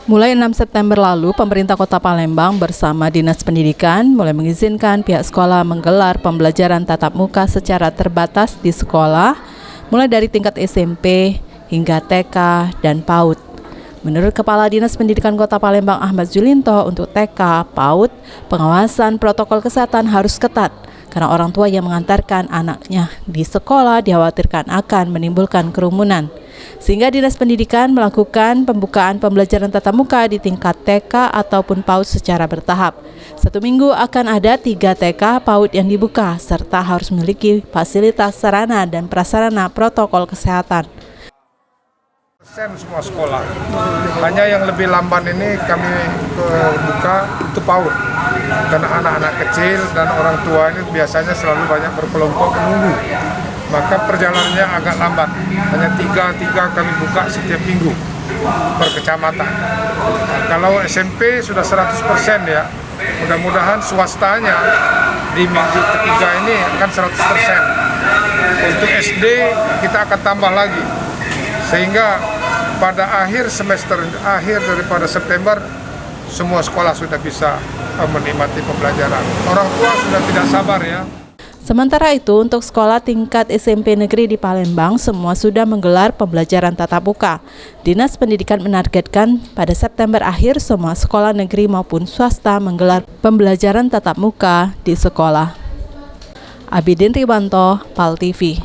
Mulai 6 September lalu, pemerintah Kota Palembang bersama Dinas Pendidikan mulai mengizinkan pihak sekolah menggelar pembelajaran tatap muka secara terbatas di sekolah, mulai dari tingkat SMP hingga TK dan PAUD. Menurut Kepala Dinas Pendidikan Kota Palembang Ahmad Julinto, untuk TK, PAUD, pengawasan protokol kesehatan harus ketat karena orang tua yang mengantarkan anaknya di sekolah dikhawatirkan akan menimbulkan kerumunan. Sehingga Dinas Pendidikan melakukan pembukaan pembelajaran tatap muka di tingkat TK ataupun PAUD secara bertahap. 1 minggu akan ada 3 TK PAUD yang dibuka, serta harus memiliki fasilitas sarana dan prasarana protokol kesehatan. Semua sekolah, hanya yang lebih lamban ini kami buka itu PAUD, karena anak-anak kecil dan orang tua ini biasanya selalu banyak berkelompok menunggu, maka perjalanannya agak lambat. Hanya tiga kami buka setiap minggu per kecamatan. Kalau SMP sudah 100% ya, mudah-mudahan swastanya di minggu ketiga ini akan 100%. Untuk SD kita akan tambah lagi, sehingga pada akhir daripada September semua sekolah sudah bisa menikmati pembelajaran. Orang tua sudah tidak sabar ya. Sementara itu, untuk sekolah tingkat SMP negeri di Palembang, semua sudah menggelar pembelajaran tatap muka. Dinas Pendidikan menargetkan pada September akhir semua sekolah negeri maupun swasta menggelar pembelajaran tatap muka di sekolah. Abidin Riwanto, PAL TV.